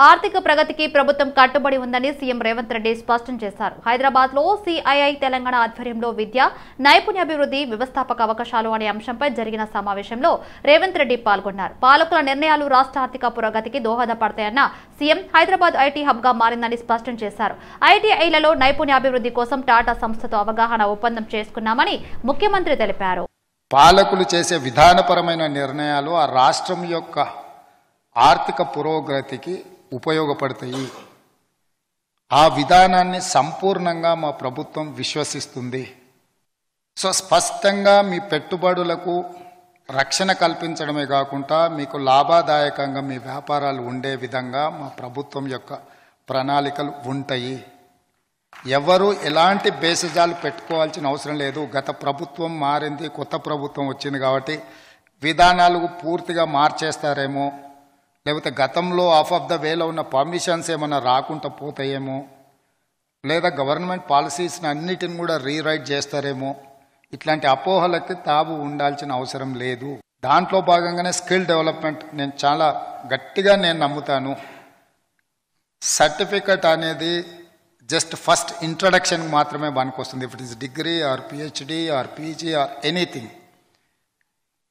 ఆర్థిక ప్రగతికి ప్రభుత్వం కట్టుబడి ఉందని సీఎం రేవంత్ రెడ్డి స్పష్టం చేశారు. హైదరాబాద్ లో సిఐఐ తెలంగాణ ఆధ్వర్యంలో విద్య, నైపుణ్యాభివృద్ధి, వ్యవస్థాపక అవకాశాలు అనే అంశంపై జరిగిన సమావేశంలో రేవంత్ రెడ్డి పాల్గొన్నారు. పాలకుల నిర్ణయాలు రాష్ట్ర ఆర్థిక పురోగతికి దోహదపడతాయన్న సీఎం హైదరాబాద్ ఐటీ హబ్ గా మారిందని స్పష్టం చేశారు. ఐటీఐలలో నైపుణ్యాభివృద్ధి కోసం టాటా సంస్థతో అవగాహన ఒప్పందం చేసుకున్నామని ముఖ్యమంత్రి తెలిపారు. పాలకులు చేసే విధానపరమైన నిర్ణయాలు ఆ రాష్ట్రం యొక్క ఆర్థిక పురోగతికి ఉపయోగపడతాయి. ఆ విధానాన్ని సంపూర్ణంగా మా ప్రభుత్వం విశ్వసిస్తుంది. సో స్పష్టంగా మీ పెట్టుబడులకు రక్షణ కల్పించడమే కాకుండా మీకు లాభదాయకంగా మీ వ్యాపారాలు ఉండే విధంగా మా ప్రభుత్వం యొక్క ప్రణాళికలు ఉంటాయి. ఎవరు ఎలాంటి బేసిజాలు పెట్టుకోవాల్సిన అవసరం లేదు. గత ప్రభుత్వం మారింది, కొత్త ప్రభుత్వం వచ్చింది కాబట్టి విధానాలు పూర్తిగా మార్చేస్తారేమో, లేకపోతే గతంలో ఆఫ్ ద వేలో ఉన్న పర్మిషన్స్ ఏమైనా రాకుండా పోతాయేమో, లేదా గవర్నమెంట్ పాలసీస్ని అన్నిటిని కూడా రీరైట్ చేస్తారేమో, ఇట్లాంటి అపోహలకి తావు ఉండాల్సిన అవసరం లేదు. దాంట్లో భాగంగానే స్కిల్ డెవలప్మెంట్ నేను చాలా గట్టిగా నమ్ముతాను. సర్టిఫికెట్ అనేది జస్ట్ ఫస్ట్ ఇంట్రడక్షన్ మాత్రమే పనికొస్తుంది. If it is degree or PhD or PG or anything.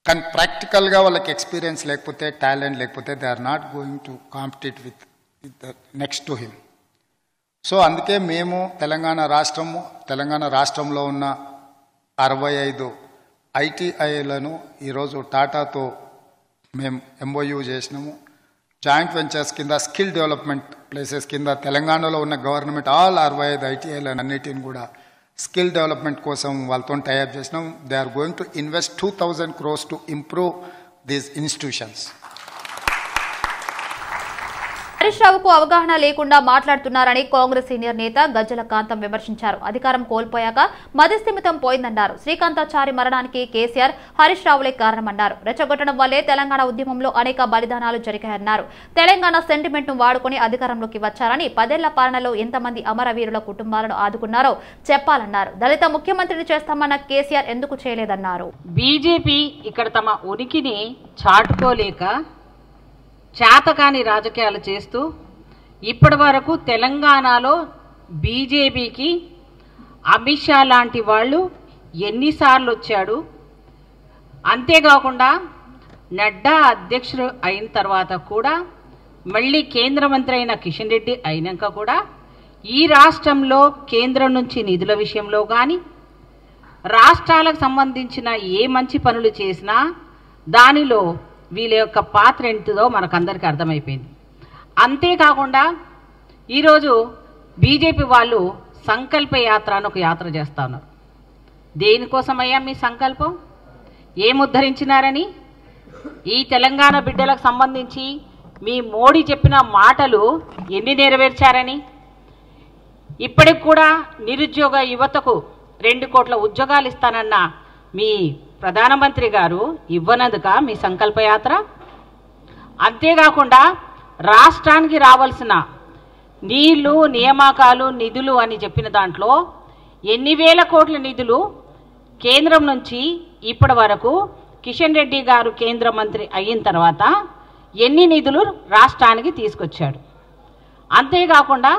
కానీ ప్రాక్టికల్గా వాళ్ళకి ఎక్స్పీరియన్స్ లేకపోతే, టాలెంట్ లేకపోతే they are not going to compete with next to him. So అందుకే మేము తెలంగాణ రాష్ట్రంలో ఉన్న 65 ఐటీఐలను ఈరోజు టాటాతో మేము ఎంఓయూ చేసినాము. జాయింట్ వెంచర్స్ కింద స్కిల్ డెవలప్మెంట్ ప్లేసెస్ కింద తెలంగాణలో ఉన్న గవర్నమెంట్ ఆల్ 65 ఐటీఐలను అన్నిటిని కూడా స్కిల్ డెవలప్మెంట్ కోసం వాళ్ళతో టైఅప్ చేసినాం. They are going to invest 2000 crores to improve these institutions. Harish రావుకు అవగాహన లేకుండా మాట్లాడుతున్నారని కాంగ్రెస్ సీనియర్ నేత గజ్జల కాంతం విమర్శించారు. అధికారం కోల్పోయాక మతిస్థిమితం పోయిందన్నారు. శ్రీకాంతాచారి మరణానికి కేసీఆర్, హరీష్ రావులే కారణమన్నారు. రెచ్చగొట్టడం వల్లే తెలంగాణ ఉద్యమంలో అనేక బలిదానాలు జరిగాయన్నారు. తెలంగాణ సెంటిమెంట్ ను వాడుకుని అధికారంలోకి వచ్చారని, 10 ఏళ్ల పాలనలో ఎంతమంది అమరవీరుల కుటుంబాలను ఆదుకున్నారో చెప్పాలన్నారు. దళిత ముఖ్యమంత్రిని చేస్తామన్న కేసీఆర్ ఎందుకు చేయలేదన్నారు. బీజేపీ ఇక్కడ తమ ఉనికిని చాటుకోలేక చేతకాని రాజకీయాలు చేస్తూ ఇప్పటి వరకు తెలంగాణలో బీజేపీకి అమిత్ షా లాంటి వాళ్ళు ఎన్నిసార్లు వచ్చాడు, అంతేకాకుండా నడ్డా అధ్యక్షుడు అయిన తర్వాత కూడా మళ్ళీ కేంద్ర మంత్రి అయిన కిషన్ రెడ్డి అయినాక కూడా ఈ రాష్ట్రంలో కేంద్రం నుంచి నిధుల విషయంలో కానీ రాష్ట్రాలకు సంబంధించిన ఏ మంచి పనులు చేసినా దానిలో వీళ్ళ యొక్క పాత్ర ఎంతో మనకందరికీ అర్థమైపోయింది. అంతేకాకుండా ఈరోజు బీజేపీ వాళ్ళు సంకల్ప యాత్ర అని ఒక యాత్ర చేస్తూ ఉన్నారు. దేనికోసమయ్యా మీ సంకల్పం? ఏం ఉద్ధరించినారని? ఈ తెలంగాణ బిడ్డలకు సంబంధించి మీ మోడీ చెప్పిన మాటలు ఎన్ని నెరవేర్చారని? ఇప్పటికి కూడా నిరుద్యోగ యువతకు 2 కోట్ల ఉద్యోగాలు ఇస్తానన్న మీ ప్రధానమంత్రి గారు ఇవ్వనందుక మీ సంకల్పయాత్ర? అంతేకాకుండా రాష్ట్రానికి రావాల్సిన నీళ్లు, నియామకాలు, నిధులు అని చెప్పిన దాంట్లో ఎన్ని వేల కోట్ల నిధులు కేంద్రం నుంచి ఇప్పటి వరకు కిషన్ రెడ్డి గారు కేంద్ర మంత్రి అయిన తర్వాత ఎన్ని నిధులు రాష్ట్రానికి తీసుకొచ్చాడు? అంతేకాకుండా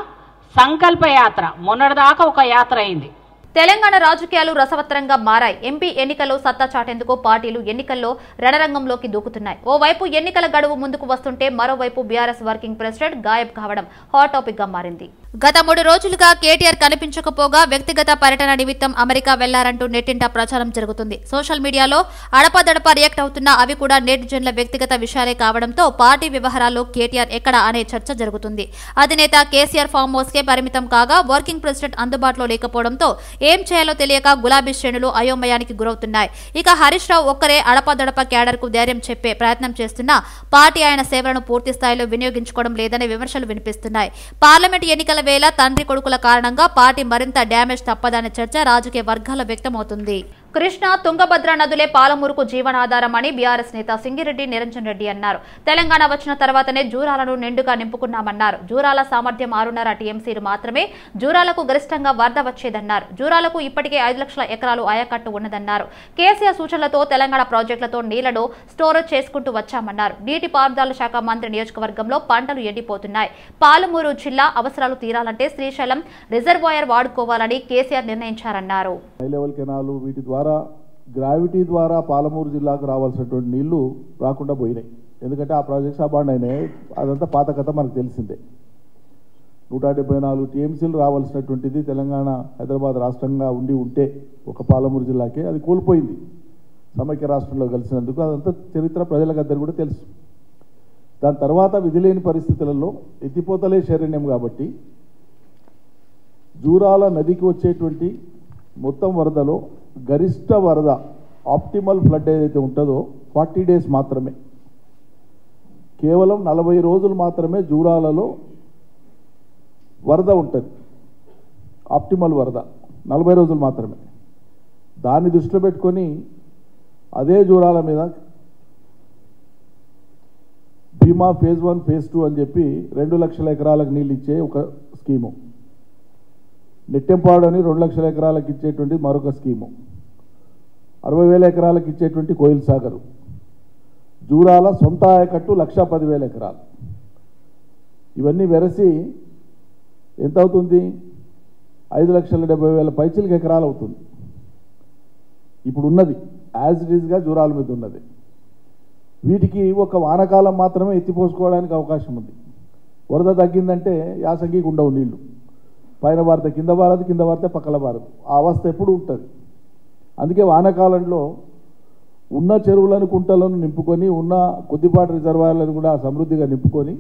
సంకల్పయాత్ర మొన్నటిదాకా ఒక యాత్ర అయింది. తెలంగాణ రాజకీయాలు రసవత్తరంగా మారాయి. ఎంపీ ఎన్నికల్లో సత్తా చాటేందుకు పార్టీలు ఎన్నికల్లో రణరంగంలోకి దూకుతున్నాయి. ఓవైపు ఎన్నికల గడువు ముందుకు వస్తుంటే మరోవైపు బీఆర్ఎస్ వర్కింగ్ ప్రెసిడెంట్ గాయబ్ కావడం హాట్ టాపిక్ గా మారింది. గత 3 రోజులుగా కేటీఆర్ కనిపించకపోగా వ్యక్తిగత పర్యటన నిమిత్తం అమెరికా వెళ్లారంటూ నెట్టింట ప్రచారం జరుగుతుంది. సోషల్ మీడియాలో అడపాదడపా రియాక్ట్ అవుతున్న అవి కూడా నెటిజన్ల వ్యక్తిగత విషయాలే కావడంతో పార్టీ వ్యవహారాల్లో కేటీఆర్ ఎక్కడ అనే చర్చ జరుగుతుంది. అధినేత కేసీఆర్ ఫామ్ హౌస్ కే పరిమితం కాగా వర్కింగ్ ప్రెసిడెంట్ అందుబాటులో లేకపోవడంతో ఏం చేయాలో తెలియక గులాబీ శ్రేణులు అయోమయానికి గురవుతున్నాయి. ఇక హరీష్ రావు ఒక్కరే అడపాదడపా క్యాడర్ కు ధైర్యం చెప్పే ప్రయత్నం చేస్తున్నా పార్టీ ఆయన సేవలను పూర్తి స్థాయిలో వినియోగించుకోవడం లేదనే విమర్శలు వినిపిస్తున్నాయి. పార్లమెంట్ ఎన్నికల వేళ తండ్రి కొడుకుల కారణంగా పార్టీ మరింత డ్యామేజ్ తప్పదనే చర్చ రాజకీయ వర్గాల్లో వ్యక్తమవుతుంది. కృష్ణ తుంగభద్ర నదులే పాలమూరుకు జీవనాధారమని బీఆర్ఎస్ నేత సింగిరెడ్డి నిరంజన్ రెడ్డి అన్నారు. తెలంగాణ వచ్చిన తర్వాతనే జూరాలను నిండుగా నింపుకున్నామన్నారు. జూరాల సామర్థ్యం 6.5 టీఎంసీలు మాత్రమే. జూరాలకు గరిష్టంగా వరద వచ్చేదన్నారు. జూరాలకు ఇప్పటికే 5 లక్షల ఎకరాలు ఆయకట్టు ఉన్నదన్నారు. కేసీఆర్ సూచనలతో తెలంగాణ ప్రాజెక్టులతో నీళ్లను స్టోరేజ్ చేసుకుంటూ వచ్చామన్నారు. నీటిపారుదల శాఖ మంత్రి నియోజకవర్గంలో పంటలు ఎండిపోతున్నాయి. పాలమూరు జిల్లా అవసరాలు తీరాలంటే శ్రీశైలం రిజర్వాయర్ వాడుకోవాలని కేసీఆర్ నిర్ణయించారన్నారు. గ్రావిటీ ద్వారా పాలమూరు జిల్లాకు రావాల్సినటువంటి నీళ్లు రాకుండా పోయినాయి. ఎందుకంటే ఆ ప్రాజెక్ట్స్ అబాండ్ అయినాయి. అదంతా పాత కథ మనకు తెలిసిందే. 174 టీఎంసీలు రావాల్సినటువంటిది తెలంగాణ హైదరాబాద్ రాష్ట్రంగా ఉంటే ఒక పాలమూరు జిల్లాకే అది కోల్పోయింది. సమైక్య రాష్ట్రంలో కలిసినందుకు అదంతా చరిత్ర ప్రజలకందరూ కూడా తెలుసు. దాని తర్వాత విధి లేని పరిస్థితులలో ఎత్తిపోతలే శరణ్యం కాబట్టి జూరాల నదికి వచ్చేటువంటి మొత్తం వరదలో గరిష్ట వరద ఆప్టిమల్ ఫ్లడ్ ఏదైతే ఉంటుందో 40 డేస్ మాత్రమే. కేవలం 40 రోజులు మాత్రమే జూరాలలో వరద ఉంటుంది. ఆప్టిమల్ వరద 40 రోజులు మాత్రమే. దాన్ని దృష్టిలో పెట్టుకొని అదే జూరాల మీద భీమా ఫేజ్ 1 ఫేజ్ 2 అని చెప్పి 2 లక్షల ఎకరాలకు నీళ్ళు ఇచ్చే ఒక స్కీము, నెట్టెంపాడు అని 2 లక్షల ఎకరాలకు ఇచ్చేటువంటి మరొక స్కీము, 60,000 ఎకరాలకు ఇచ్చేటువంటి కోయిల్ సాగరు, జూరాల సొంత ఆయకట్టు 1,10,000 ఎకరాలు. ఇవన్నీ వెరసి ఎంత అవుతుంది? 5,70,000 పైచిలకు ఎకరాలు అవుతుంది. ఇప్పుడు ఉన్నది యాజ్ ఇట్ ఈజ్గా జూరాల మీద ఉన్నది. వీటికి ఒక వానకాలం మాత్రమే ఎత్తిపోసుకోవడానికి అవకాశం ఉంది. వరద తగ్గిందంటే యాసంగికి ఉండవు నీళ్లు. పైన భారత కింద భారత, కింద భారత పక్కల భారత, ఆ అవస్థ ఎప్పుడు ఉంటుంది. అందుకే వానాకాలంలో ఉన్న చెరువులను కుంటలను నింపుకొని ఉన్న కొద్దిపాటి రిజర్వాయర్లను కూడా సమృద్ధిగా నింపుకొని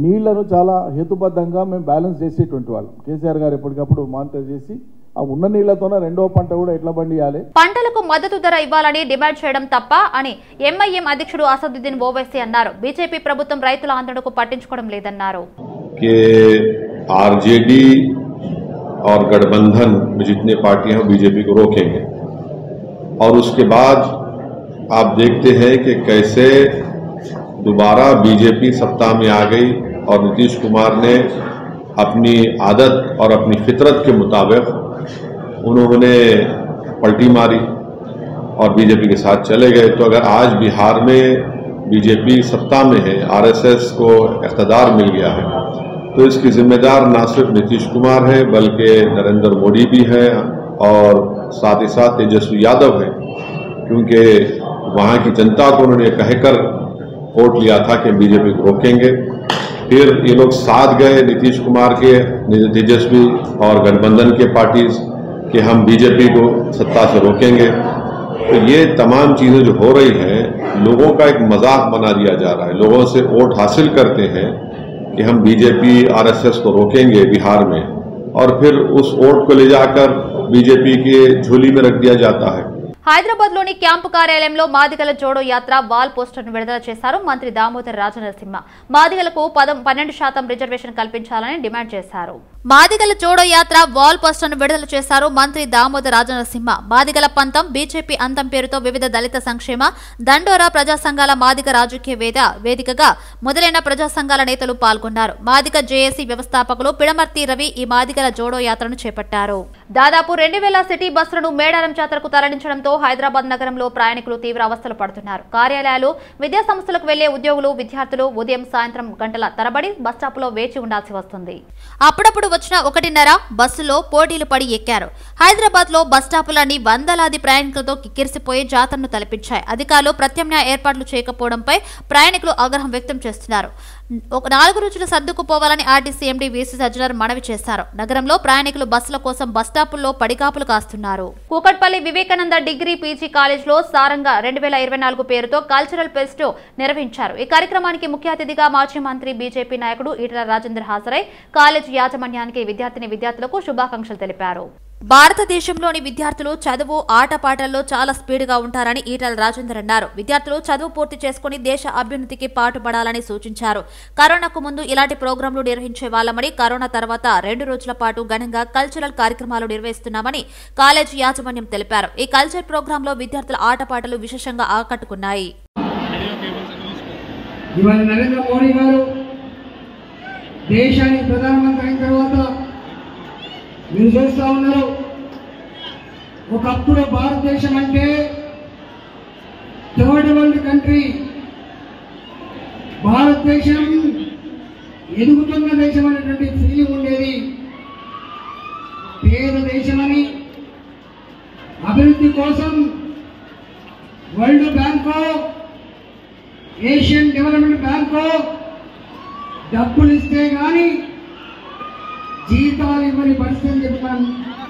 నీళ్లను చాలా హేతుబద్ధంగా మేము బ్యాలెన్స్ చేసేటువంటి వాళ్ళం. కేసీఆర్ గారు ఎప్పటికప్పుడు మానిటర్ చేసి ఆ ఉన్న నీళ్లతోనే రెండో పంట కూడా ఎట్లా పండియాలి. పంటలకు మద్దతు ధర ఇవ్వాలని డిమాండ్ చేయడం తప్ప అని ఎంఐఎం అధ్యక్షుడు అసదుద్దీన్ ఓవైసీ అన్నారు. బీజేపీ ప్రభుత్వం రైతుల ఆందోళనకు పట్టించుకోవడం లేదన్నారు. आरजेडी और गठबंधन में जितने पार्टियां बीजेपी को रोकेंगे और उसके बाद आप देखते हैं कि कैसे दोबारा बीजेपी सत्ता में आ गई और नीतीश कुमार ने अपनी आदत और अपनी फितरत के मुताबिक उन्होंने पलटी मारी और बीजेपी के साथ चले गए। तो अगर आज बिहार में बीजेपी सत्ता में है, आरएसएस को इख्तियार मिल गया है, तो इसकी जिम्मेदार न सिर्फ नीतीश कुमार है बल्कि नरेंद्र मोदी भी है और साथ ही साथ तेजस्वी यादव है, क्योंकि वहाँ की जनता को उन्होंने कहकर वोट लिया था कि बीजेपी को रोकेंगे। फिर ये लोग साथ गए नीतीश कुमार के, तेजस्वी और गठबंधन के पार्टीज कि हम बीजेपी को सत्ता से रोकेंगे। तो ये तमाम चीज़ें जो हो रही हैं, लोगों का एक मजाक बना दिया जा रहा है। लोगों से वोट हासिल करते हैं कि हम बीजेपी आरएसएस को रोकेंगे बिहार में, और फिर उस वोट को ले जाकर बीजेपी की झोली में रख दिया जाता है। హైదరాబాద్ లోని క్యాంపు కార్యాలయంలో మాదిగల జోడో యాత్ర వాల్ పోస్టర్ను విడుదల చేశారు మంత్రి దామోదర్ రాజనరసింహ. మాదిగలకు 12% రిజర్వేషన్ కల్పించాలని డిమాండ్ చేశారు. మాదిగల జోడో యాత్ర వాల్ పోస్టర్ను విడుదల చేశారు మంత్రి దామోదర్ రాజనరసింహ. మాదిగల పంతం, బీజేపీ అంతం పేరుతో వివిధ దళిత సంక్షేమ, దండోరా ప్రజా సంఘాల మాదిగ రాజకీయ వేదికగా మొదలైన ప్రజా సంఘాల నేతలు పాల్గొన్నారు. మాదిగ జేఏసీ వ్యవస్థాపకులు పిడమర్తి రవి ఈ మాదిగల జోడో యాత్రను చేపట్టారు. దాదాపు 2,000 సిటీ బస్సులను మేడారం జాతరకు తరలించడంతో హైదరాబాద్ నగరంలో ప్రయాణికులు తీవ్ర అవస్థలు పడుతున్నారు. కార్యాలయాలు, విద్యా సంస్థలకు వెళ్లే ఉద్యోగులు, విద్యార్థులు ఉదయం సాయంత్రం గంటల తరబడి బస్టాప్లో వేచి ఉండాల్సి వస్తుంది. అప్పుడప్పుడు వచ్చిన 1:30 బస్సులో పోటీలు పడి ఎక్కారు. హైదరాబాద్ లో బస్టాపులన్నీ వందలాది ప్రయాణికులతో కిక్కిరిసిపోయి జాతరను తలపించాయి. అధికారులు ప్రత్యామ్నాయ ఏర్పాట్లు చేయకపోవడంపై ప్రయాణికులు ఆగ్రహం వ్యక్తం చేస్తున్నారు. 4 రోజులు సర్దుకుపోవాలని ఆర్టీసీ ఎండీ వీసీ సజ్జనర్ మనవి చేశారు. నగరంలో ప్రయాణికులు బస్సుల కోసం బస్టాపుల్లో పడికాపులు కాస్తున్నారు. కూకట్పల్లి వివేకానంద డిగ్రీ పీజీ కాలేజ్లో సారంగా 2024 పేరుతో కల్చరల్ ఫెస్ట్ నిర్వహించారు. ఈ కార్యక్రమానికి ముఖ్య అతిథిగా మాజీ మంత్రి బీజేపీ నాయకుడు ఈటెల రాజేందర్ హాజరై కాలేజ్ యాజమాన్యానికి, విద్యార్థినులకు శుభాకాంక్షలు తెలిపారు. భారతదేశంలోని విద్యార్థులు చదువు ఆటపాటల్లో చాలా స్పీడ్గా ఉంటారని ఈటల రాజేందర్ అన్నారు. విద్యార్థులు చదువు పూర్తి చేసుకుని దేశ అభ్యున్నతికి పాటుపడాలని సూచించారు. కరోనాకు ముందు ఇలాంటి ప్రోగ్రాంలు నిర్వహించే వాళ్లమని, కరోనా తర్వాత 2 రోజుల పాటు ఘనంగా కల్చరల్ కార్యక్రమాలు నిర్వహిస్తున్నామని కాలేజీ యాజమాన్యం తెలిపారు. ఈ కల్చర్ ప్రోగ్రాంలో విద్యార్థుల ఆటపాటలు విశేషంగా ఆకట్టుకున్నాయి. ఇవాళ నరేంద్ర మోడీ గారు దేశానికి ప్రధానమంత్రి అయిన తర్వాత మీరు చూస్తూ ఉన్నారు, ఒకప్పుడు భారతదేశం అంటే థర్డ్ వరల్డ్ కంట్రీ, భారతదేశం ఎదుగుతున్న దేశం అనేటువంటి ఫీలింగ్ ఉండేది. పేద దేశమని అభివృద్ధి కోసం world bank, Asian development bank డబ్బులు ఇస్తే కానీ జీతాలు ఇవ్వని పరిస్థితి చెప్పి మనం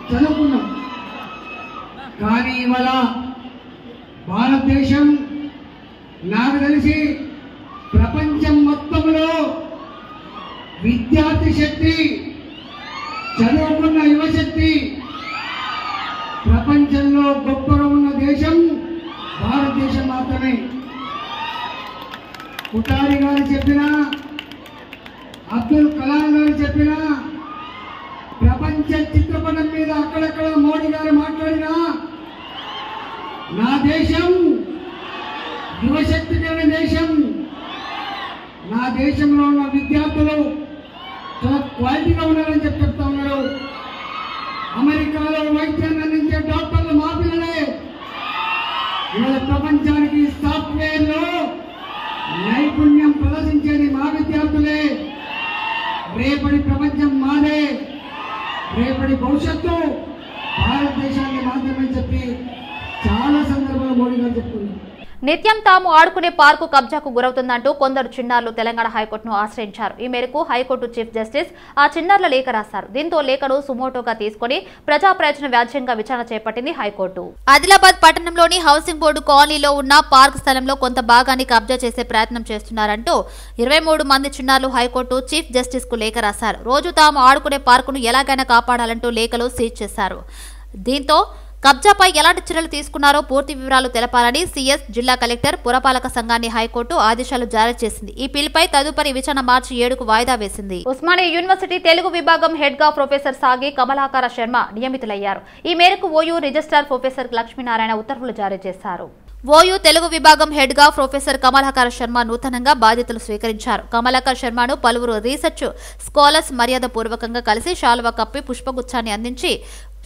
చదువుకున్నాం. కానీ ఇవాళ భారతదేశం నాకు తెలిసి ప్రపంచం మొత్తంలో విద్యార్థి శక్తి, చదువుకున్న యువశక్తి ప్రపంచంలో గొప్పగా ఉన్న దేశం భారతదేశం మాత్రమే. కుటారి గారు చెప్పినా, అబ్దుల్ కలాం గారు చెప్పినా, ప్రపంచ చిత్రపటం మీద అక్కడక్కడ మోడీ గారు మాట్లాడినా నా దేశం యువశక్తి కలిగిన దేశం, నా దేశంలో ఉన్న విద్యార్థులు చాలా క్వాలిటీగా ఉన్నారని చెప్తా ఉన్నారు. అమెరికాలో వైద్యాన్ని అందించే డాక్టర్లు మా పిల్లలే. ఇవాళ ప్రపంచానికి సాఫ్ట్వేర్లో నైపుణ్యం ప్రదర్శించేది మా విద్యార్థులే. రేపటి ప్రపంచం మాదే, రేపటి భవిష్యత్తు భారతదేశాన్ని మాత్రమే చెప్పి చాలా సందర్భాలు మోడీ గారు చెప్తున్నారు. నిత్యం తాము ఆడుకునే పార్కు కబ్జాకు గురవుతుందంటూ కొందరు చిన్నారులు తెలంగాణ హైకోర్టును ఆశ్రయించారు. ఈ మేరకు హైకోర్టు చీఫ్ జస్టిస్ ఆ చిన్నారుల లేఖ రాశారు. దీంతో లేఖను సుమోటోగా తీసుకుని ప్రజా ప్రయోజన వ్యాజ్యంగా విచారణ చేపట్టింది హైకోర్టు. ఆదిలాబాద్ పట్టణంలోని హౌసింగ్ బోర్డు కాలనీలో ఉన్న పార్క్ స్థలంలో కొంత భాగాన్ని కబ్జా చేసే ప్రయత్నం చేస్తున్నారంటూ 23 మంది చిన్నారులు హైకోర్టు చీఫ్ జస్టిస్ కు లేఖ రాశారు. రోజు తాము ఆడుకునే పార్కును ఎలాగైనా కాపాడాలంటూ లేఖలు సీజ్ చేశారు. దీంతో కబ్జాపై ఎలాంటి చర్యలు తీసుకున్నారో పూర్తి వివరాలు తెలపాలని సీఎస్, జిల్లా కలెక్టర్, పురపాలక సంఘాన్ని హైకోర్టు ఆదేశాలు జారీ చేసింది. ఈ పిల్పై తదుపరి విచారణ మార్చి 7కు వాయిదా వేసింది. ఉస్మానియా యూనివర్సిటీ తెలుగు విభాగం హెడ్ గా ప్రొఫెసర్ సాగి కమలాకర శర్మ నియమితులయ్యారు. ఈ మేరకు ఓయూ రిజిస్ట్రార్ ప్రొఫెసర్ లక్ష్మీనారాయణ ఉత్తర్వులు జారీ చేశారు. ఓయూ తెలుగు విభాగం హెడ్ గా ప్రొఫెసర్ కమలాకర శర్మ నూతనంగా బాధ్యతలు స్వీకరించారు. కమలాకర్ శర్మను పలువురు రీసెర్చ్ స్కాలర్స్ మర్యాద పూర్వకంగా కలిసి శాలువా కప్పి పుష్పగుచ్చాన్ని అందించి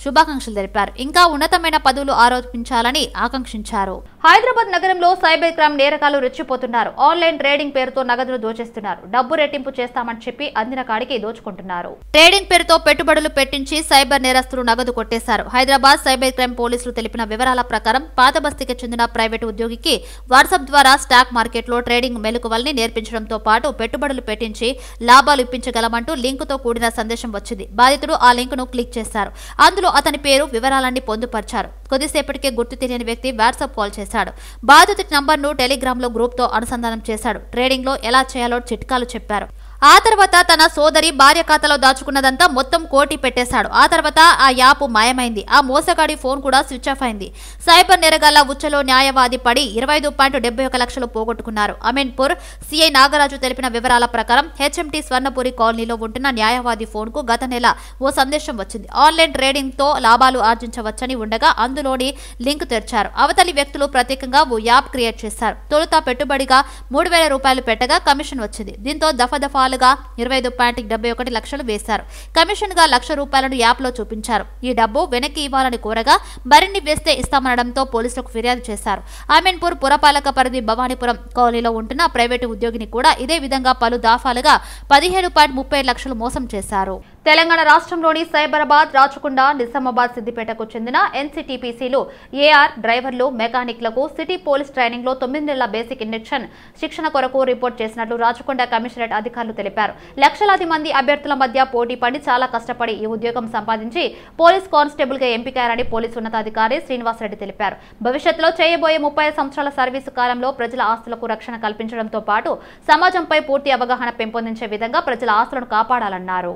శుభాకాంక్షలు తెలిపారు. ఇంకా ఉన్నతమైన పదవులు ఆరోపించాలని ఆకాంక్షించారు. హైదరాబాద్ నగరంలో సైబర్ క్రైమ్ నేరగాళ్లు రెచ్చిపోతున్నారు. ఆన్లైన్ ట్రేడింగ్ పేరుతో నగదును దోచేస్తున్నారు. డబ్బు రెట్టింపు చేస్తామని చెప్పి అందిన కాడికి దోచుకుంటున్నారు. ట్రేడింగ్ పేరుతో పెట్టుబడులు పెట్టించి సైబర్ నేరస్తులు నగదు కొట్టేశారు. హైదరాబాద్ సైబర్ క్రైమ్ పోలీసులు తెలిపిన వివరాల ప్రకారం పాతబస్తీకి చెందిన ప్రైవేటు ఉద్యోగికి వాట్సాప్ ద్వారా స్టాక్ మార్కెట్లో ట్రేడింగ్ మెలకువల్ని నేర్పించడంతో పాటు పెట్టుబడులు పెట్టించి లాభాలు ఇప్పించగలమంటూ లింకుతో కూడిన సందేశం వచ్చింది. బాధితుడు ఆ లింకును క్లిక్ చేశారు. అందులో అతని పేరు, వివరాలన్నీ పొందుపరిచారు. కొద్దిసేపటికే గుర్తు తెలియని వ్యక్తి వాట్సాప్ కాల్ చేశాడు. బాధితుడి నంబర్ను టెలిగ్రామ్ లో గ్రూప్ తో అనుసంధానం చేశాడు. ట్రేడింగ్ లో ఎలా చేయాలో చిట్కాలు చెప్పారు. ఆ తర్వాత తన సోదరి భార్య ఖాతాలో దాచుకున్నదంతా మొత్తం కోటి పెట్టేశాడు. ఆ తర్వాత ఆ యాప్ మాయమైంది. ఆ మోసగాడి ఫోన్ కూడా స్విచ్ ఆఫ్ అయింది. సైబర్ నేరగాళ్ల ఉచ్చలో న్యాయవాది పడి 25.71 లక్షలు పోగొట్టుకున్నారు. అమీన్పూర్ సిఐ నాగరాజు తెలిపిన వివరాల ప్రకారం హెచ్ఎంటీ స్వర్ణపురి కాలనీలో ఉంటున్న న్యాయవాది ఫోన్ కు గత నెల ఓ సందేశం వచ్చింది. ఆన్లైన్ ట్రేడింగ్ తో లాభాలు ఆర్జించవచ్చని ఉండగా అందులోని లింక్ తెరిచారు. అవతలి వ్యక్తులు ప్రత్యేకంగా ఓ యాప్ క్రియేట్ చేశారు. తొలుత పెట్టుబడిగా 3,000 రూపాయలు పెట్టగా కమిషన్ వచ్చింది. దీంతో దఫాదఫా 25.71 లక్షలు వేశారు. కమిషన్ గా 1,00,000 రూపాయలను యాప్ లో చూపించారు. ఈ డబ్బు వెనక్కి ఇవ్వాలని కోరగా మరిన్ని వేస్తే ఇస్తామనడంతో పోలీసులకు ఫిర్యాదు చేశారు. అమీన్పూర్ పురపాలక పరిధి భవానీపురం కాలనీలో ఉంటున్న ప్రైవేటు ఉద్యోగిని కూడా ఇదే విధంగా పలు దాఫాలుగా 15.30 లక్షలు మోసం చేశారు. తెలంగాణ రాష్ట్రంలోని సైబరాబాద్, రాచకొండ, నిజామాబాద్, సిద్దిపేటకు చెందిన ఎన్సీటీపీసీలు, ఏఆర్ డ్రైవర్లు, మెకానిక్లకు సిటీ పోలీస్ ట్రైనింగ్ లో 9 నెలల బేసిక్ ఇండక్షన్ శిక్షణ కొరకు రిపోర్ట్ చేసినట్లు రాచకొండ కమిషనరేట్ అధికారులు తెలిపారు. లక్షలాది మంది అభ్యర్థుల మధ్య పోటీ పడి చాలా కష్టపడి ఈ ఉద్యోగం సంపాదించి పోలీస్ కానిస్టేబుల్ గా ఎంపికయ్యారని పోలీసు ఉన్నతాధికారి శ్రీనివాసరెడ్డి తెలిపారు. భవిష్యత్తులో చేయబోయే 30 సంవత్సరాల సర్వీసు కాలంలో ప్రజల ఆస్తులకు రక్షణ కల్పించడంతో పాటు సమాజంపై పూర్తి అవగాహన పెంపొందించే విధంగా ప్రజల ఆస్తులను కాపాడాలన్నారు.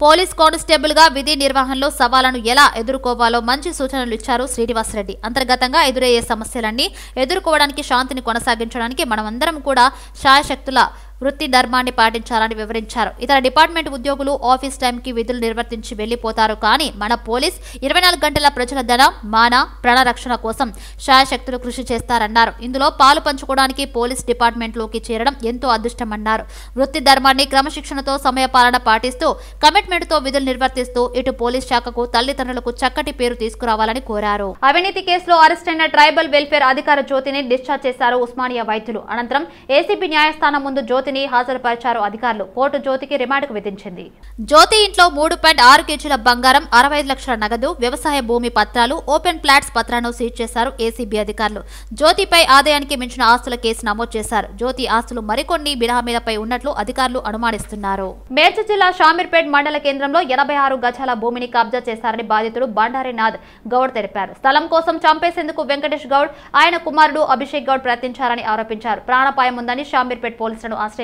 పోలీస్ కానిస్టేబుల్ గా విధి నిర్వహణలో సవాళ్లను ఎలా ఎదుర్కోవాలో మంచి సూచనలు ఇచ్చారు శ్రీనివాసరెడ్డి. అంతర్గతంగా ఎదురయ్యే సమస్యలన్నీ ఎదుర్కోవడానికి, శాంతిని కొనసాగించడానికి మనమందరం కూడా శాయశక్తుల వృత్తి ధర్మాన్ని పాటించాలని వివరించారు. ఇతర డిపార్ట్మెంట్ ఉద్యోగులు ఆఫీస్ టైంకి విధులు నిర్వర్తించి వెళ్లిపోతారు, కానీ మన పోలీస్ 24 గంటల ప్రజల ధన, మాన, ప్రాణరక్షణ కోసం శాయశక్తులు కృషి చేస్తారన్నారు. ఇందులో పాలు పంచుకోవడానికి పోలీస్ డిపార్ట్మెంట్లోకి చేరడం ఎంతో అదృష్టమన్నారు. వృత్తి ధర్మాన్ని క్రమశిక్షణతో సమయపాలన పాటిస్తూ కమిట్మెంట్తో విధులు నిర్వర్తిస్తూ ఇటు పోలీస్ శాఖకు, తల్లిదండ్రులకు చక్కటి పేరు తీసుకురావాలని కోరారు. అవినీతి కేసులో అరెస్ట్ అయిన ట్రైబల్ వెల్ఫేర్ అధికార జ్యోతిని డిశ్చార్జ్ చేశారు ఉస్మానియా వైద్యులు. అనంతరం ఏసీబీ న్యాయస్థానం ముందు జ్యోతిని హాజరుపరిచారు అధికారులు. కోర్టు జ్యోతికి రిమాండ్కు విధించింది. జ్యోతి ఇంట్లో 3.6 కేజీల బంగారం, 65 లక్షల నగదు, వ్యవసాయ భూమి పత్రాలు, ఓపెన్ ప్లాట్స్ పత్రాలను సీజ్ చేశారు ఏసీబీ అధికారులు. జ్యోతిపై ఆదాయానికి మించిన ఆస్తుల కేసు నమోదు చేశారు. జ్యోతి ఆస్తులు మరికొన్ని బినామీలపై ఉన్నట్లు అధికారులు అనుమానిస్తున్నారు. మేడ్చల్ జిల్లా షామీర్పేట్ మండల కేంద్రంలో 86 గజాల భూమిని కబ్జా చేశారని బాధితుడు బండారీనాథ్ గౌడ్ తెలిపారు. స్థలం కోసం చంపేసేందుకు వెంకటేష్ గౌడ్, ఆయన కుమారుడు అభిషేక్ గౌడ్ ప్రయత్నించారని ఆరోపించారు. ప్రాణాపాయం ఉందని షామీర్పేట్ పోలీసులను ఆశ్రయించారు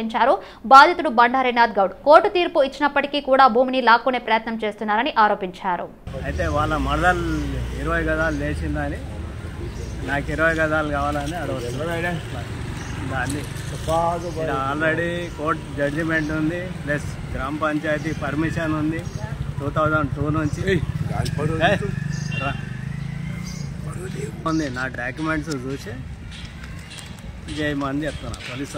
బాధితుడు బండారీనాథ్ గౌడ్. కోర్టు తీర్పు ఇచ్చినప్పటికీ కూడా భూమిని లాక్కునే ప్రయత్నం చేస్తున్నారని ఆరోపించారు. అయితే వాళ్ళ మరదలు 20 గజాలు లేచిందని, నాకు 20 గజాలు కావాలని అడగలేదు. దాన్ని ఆల్రెడీ కోర్టు జడ్జిమెంట్ ఉంది, ప్లస్ గ్రామ పంచాయతీ పర్మిషన్ ఉంది 2002 నుంచి ఉంది. నా డాక్యుమెంట్స్ చూసి జయమని చెప్తున్నా. పోలీసు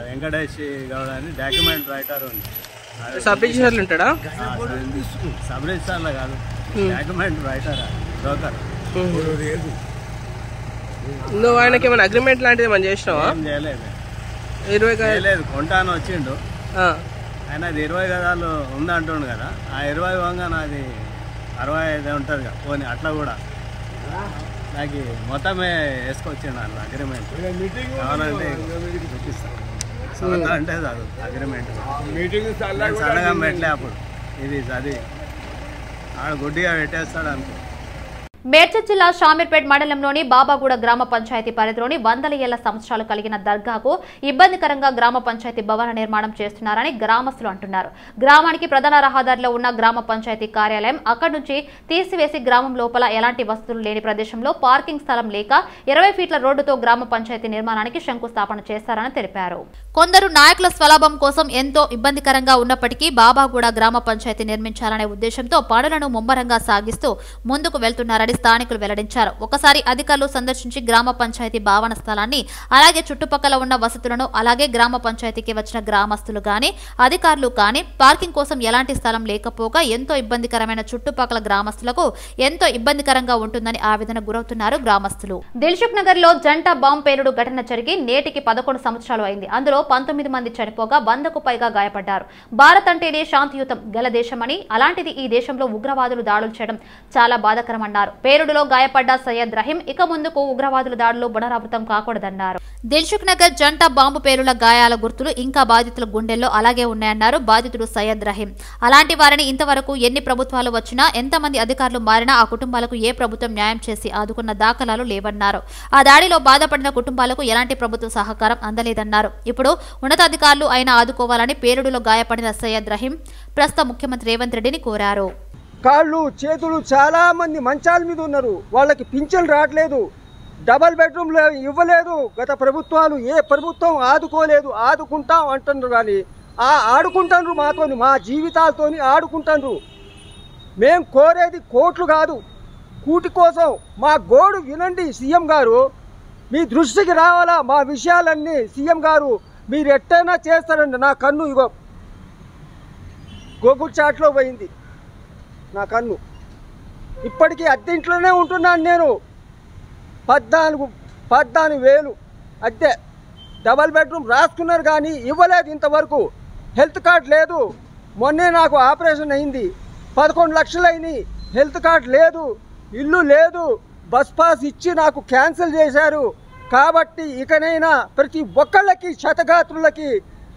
వెంకటేష్ గౌడ్ అని డాక్యుమెంట్ రైటర్ ఉంది. సబ్ రిజిస్టర్లో ఉంటాడా? సబ్ రిజిస్టర్లో కాదు, డాక్యుమెంట్ రైటర్, బ్రోకర్. నువ్వు ఆయనకి ఏమైనా అగ్రిమెంట్ లాంటిది ఏమైనా చేసినావా? ఏం చేయలేదు. 20 చేయలేదు. కొంటాను వచ్చిండు ఆయన. అది 20 గజాలు ఉందంటుండు కదా, ఆ 20 వంగా నాది 65 ఉంటుంది కదా. పోనీ అట్లా కూడా నాకు మొత్తమే వేసుకొచ్చిండు అట్లా అగ్రిమెంట్. కావాలంటే చూపిస్తాను. చదువుతా అంటే చదువు అగ్రిమెంట్ చదవగా పెట్టలే. అప్పుడు ఇది చదివి ఆడ గుడ్డిగా పెట్టేస్తాడు అనుకో. మేడ్చల్ జిల్లా షామీర్పేట్ మండలంలోని బాబాగూడ గ్రామ పంచాయతీ పరిధిలోని 100 ఏళ్ల సంవత్సరాలు కలిగిన దర్గాకు ఇబ్బందికరంగా గ్రామ పంచాయతీ భవన నిర్మాణం చేస్తున్నారని గ్రామస్తులు అంటున్నారు. గ్రామానికి ప్రధాన రహదారిలో ఉన్న గ్రామ పంచాయతీ కార్యాలయం అక్కడి నుంచి తీసివేసి గ్రామం లోపల ఎలాంటి వసతులు లేని ప్రదేశంలో పార్కింగ్ స్థలం లేక 20 ఫీట్ల రోడ్డుతో గ్రామ పంచాయతీ నిర్మాణానికి శంకుస్థాపన చేస్తారని తెలిపారు. కొందరు నాయకుల స్వలాభం కోసం ఎంతో ఇబ్బందికరంగా ఉన్నప్పటికీ బాబాగూడ గ్రామ పంచాయతీ నిర్మించాలనే ఉద్దేశంతో పనులను ముమ్మరంగా సాగిస్తూ ముందుకు వెళ్తున్నారని స్థానికులు వెల్లడించారు. ఒకసారి అధికారులు సందర్శించి గ్రామ పంచాయతీ భావన స్థలాన్ని, అలాగే చుట్టుపక్కల ఉన్న వసతులను, అలాగే గ్రామ పంచాయతీకి వచ్చిన గ్రామస్తులు గాని, అధికారులు కానీ పార్కింగ్ కోసం ఎలాంటి స్థలం లేకపోగా ఎంతో ఇబ్బందికరమైన చుట్టుపక్కల గ్రామస్తులకు ఎంతో ఇబ్బందికరంగా ఉంటుందని ఆవేదన గురవుతున్నారు గ్రామస్తులు. దిల్సుఖ్ నగర్ లో జంట బాంబు పేలుడు ఘటన జరిగి నేటికి 11 సంవత్సరాలు అయింది. అందులో 19 మంది చనిపోగా 100కు పైగా గాయపడ్డారు. భారత్ అంటేనే శాంతియుతం గల దేశమని, అలాంటిది ఈ దేశంలో ఉగ్రవాదులు దాడులు చేయడం చాలా బాధాకరమన్నారు. పేలుడులో గాయపడ్డ సయ్యద్ రహీం ఇక ముందుకు ఉగ్రవాదుల దాడులు పునరావృతం కాకూడదన్నారు. దిల్సుఖ్ నగర్ జంట బాంబు పేలుల గాయాల గుర్తులు ఇంకా బాధితుల గుండెల్లో అలాగే ఉన్నాయన్నారు బాధితుడు సయ్యద్ రహీం. అలాంటి వారిని ఇంతవరకు ఎన్ని ప్రభుత్వాలు వచ్చినా, ఎంతమంది అధికారులు మారినా ఆ కుటుంబాలకు ఏ ప్రభుత్వం న్యాయం చేసి ఆదుకున్న దాఖలాలు లేవన్నారు. ఆ దాడిలో బాధపడిన కుటుంబాలకు ఎలాంటి ప్రభుత్వ సహకారం అందలేదన్నారు. ఇప్పుడు ఉన్నతాధికారులు ఆయన ఆదుకోవాలని పేలుడులో గాయపడిన సయ్యద్ రహీం ప్రస్తుత ముఖ్యమంత్రి రేవంత్ రెడ్డిని కోరారు. కాళ్ళు చేతులు చాలా మంది మంచాల మీద ఉన్నారు. వాళ్ళకి పింఛన్లు రావట్లేదు, డబల్ బెడ్రూమ్లు ఇవ్వలేదు. గత ప్రభుత్వాలు ఏ ప్రభుత్వం ఆదుకోలేదు. ఆదుకుంటాం అంటున్నారు కానీ ఆడుకుంటారు మాతోని, మా జీవితాలతోని ఆడుకుంటారు. మేం కోరేది కోట్లు కాదు, కూటి కోసం. మా గోడు వినండి సీఎం గారు, మీ దృష్టికి రావాలా మా విషయాలన్నీ. సీఎం గారు మీరు ఎట్టైనా చేస్తారండి. నా కన్ను ఇగో గోగుల్ చాట్లో పోయింది నా కన్ను. ఇప్పటికీ అద్దెంట్లోనే ఉంటున్నాను నేను. 14,000 అద్దె. డబల్ బెడ్రూమ్ రాసుకున్నారు కానీ ఇవ్వలేదు ఇంతవరకు. హెల్త్ కార్డ్ లేదు. మొన్నే నాకు ఆపరేషన్ అయింది, 11 లక్షలు అయినాయి. హెల్త్ కార్డ్ లేదు, ఇల్లు లేదు. బస్ పాస్ ఇచ్చి నాకు క్యాన్సిల్ చేశారు. కాబట్టి ఇకనైనా ప్రతి ఒక్కళ్ళకి, క్షతగాత్రులకి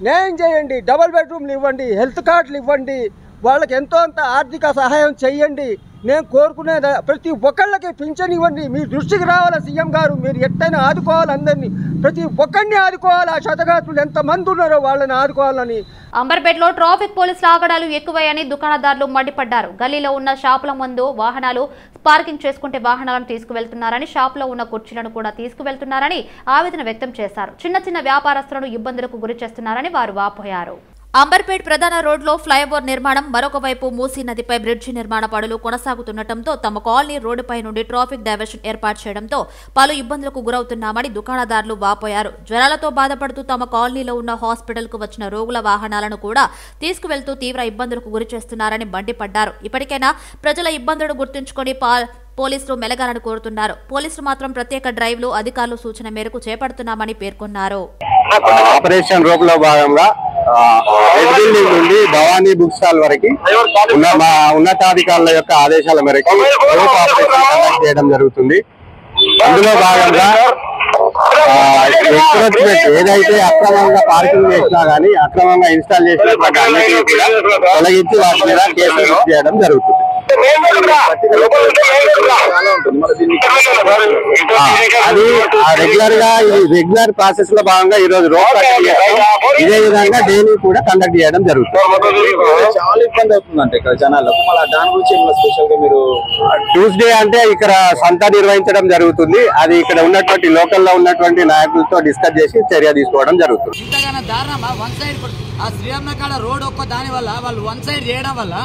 న్యాయం చేయండి. డబల్ బెడ్రూమ్లు ఇవ్వండి, హెల్త్ కార్డులు ఇవ్వండి, వాళ్ళకి ఎంతో అంత ఆర్థిక సహాయం చేయండి. నేను కోరుకునేది ప్రతి ఒక్కళ్ళకి పింఛన్ ఇవ్వండి. మీ దృష్టికి రావాలా సీఎం గారు, మీరు ఎట్టైనా ఆదుకోవాలి అందరినీ. ప్రతి ఒక్కరిని ఆదుకోవాలి. ఆ క్షతగాత్రులు ఎంతమంది ఉన్నారో వాళ్ళని ఆదుకోవాలని అంబర్పేటలో ట్రాఫిక్ పోలీసుల ఆగడాలు ఎక్కువయ్యని దుకాణదారులు మండిపడ్డారు. గల్లీలో ఉన్న షాపుల ముందు వాహనాలు పార్కింగ్ చేసుకుంటే వాహనాలను తీసుకువెళ్తున్నారని, షాపులో ఉన్న కుర్చీలను కూడా తీసుకువెళ్తున్నారని ఆవేదన వ్యక్తం చేశారు. చిన్న చిన్న వ్యాపారస్తులను ఇబ్బందులకు గురి చేస్తున్నారని వారు వాపోయారు. అంబర్పేట్ ప్రధాన రోడ్లో ఫ్లైఓవర్ నిర్మాణం, మరొక వైపు మూసీ నదిపై బ్రిడ్జి నిర్మాణ పనులు కొనసాగుతుండటంతో తమ కాలనీ రోడ్డుపై నుండి ట్రాఫిక్ డైవర్షన్ ఏర్పాటు చేయడంతో పలు ఇబ్బందులకు గురవుతున్నామని దుకాణదారులు వాపోయారు. జ్వరాలతో బాధపడుతూ తమ కాలనీలో ఉన్న హాస్పిటల్కు వచ్చిన రోగుల వాహనాలను కూడా తీసుకువెళ్తూ తీవ్ర ఇబ్బందులకు గురి చేస్తున్నారని మండిపడ్డారు. ఇప్పటికైనా ప్రజల ఇబ్బందులను గుర్తుంచుకొని పోలీసులు మెలగాలని కోరుతున్నారు. పోలీసులు మాత్రం ప్రత్యేక డ్రైవ్లు అధికారులు సూచన మేరకు చేపడుతున్నామని పేర్కొన్నారు. ఆపరేషన్ రోగులో భాగంగా రెడ్ బిల్డింగ్ నుండి భవానీ బుక్ స్టాల్ వరకు మా ఉన్నతాధికారుల యొక్క ఆదేశాల మేరకు రోప్ ఆపరేషన్ చేయడం జరుగుతుంది. అందులో భాగంగా ఏదైతే అక్రమంగా పార్కింగ్ చేసినా గానీ, అక్రమంగా ఇన్స్టాల్ చేసినటువంటి అన్నిటినీ కూడా తొలగించి వాటి మీద కేసులు చేయడం జరుగుతుంది. అది రెగ్యులర్ ప్రాసెస్ లో భాగంగా ఈ రోజు రోడ్ ఇదే విధంగా డైలీ కూడా కండక్ట్ చేయడం జరుగుతుంది. చాలా ఇబ్బంది అవుతుందంటే ఇక్కడ జనాలకు. దాని గురించి స్పెషల్ గా మీరు ట్యూస్డే అంటే ఇక్కడ సంత నిర్వహించడం జరుగుతుంది. అది ఇక్కడ ఉన్నటువంటి లోకల్ లో ఉన్నటువంటి నాయకులతో డిస్కస్ చేసి చర్య తీసుకోవడం జరుగుతుంది. వన్ సైడ్ ఆ శ్రీరామకాడ రోడ్ ఒక్క దాని వల్ల వాళ్ళు వన్ సైడ్ చేయడం వల్ల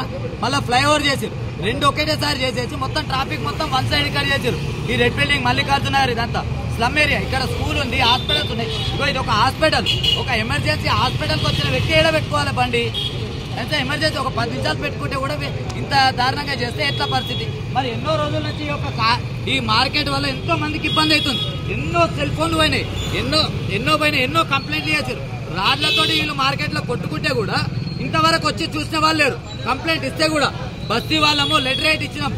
మళ్ళీ ఫ్లైఓవర్ చేసారు. రెండు ఒకేసారి చేసేసి మొత్తం ట్రాఫిక్ మొత్తం వన్ సైడ్ ఇక్కడ చేసారు. ఈ రెడ్ బిల్డింగ్ మల్లికార్జున నగర్ ఇదంతా స్లమ్ ఏరియా. ఇక్కడ స్కూల్ ఉంది, హాస్పిటల్స్ ఉన్నాయి. ఇది ఒక హాస్పిటల్, ఒక ఎమర్జెన్సీ హాస్పిటల్కి వచ్చిన వ్యక్తి ఏడ పెట్టుకోవాలి బండి. అయితే ఎమర్జెన్సీ ఒక 10 నిమిషాలు పెట్టుకుంటే కూడా ఇంత దారుణంగా చేస్తే ఎట్లా పరిస్థితి? మరి ఎన్నో రోజుల నుంచి ఈ మార్కెట్ వల్ల ఎంతో మందికి ఇబ్బంది అవుతుంది. ఎన్నో సెల్ ఫోన్లు పోయినాయి, ఎన్నో కంప్లైంట్లు చేశారు. రాడ్లతో వీళ్ళు మార్కెట్ లో కొట్టుకుంటే కూడా ఇంతవరకు వచ్చి చూసిన వాళ్ళు లేరు. కంప్లైంట్ ఇస్తే కూడా బస్తీ వాళ్ళము లెటర్ రైట్ ఇచ్చినాం.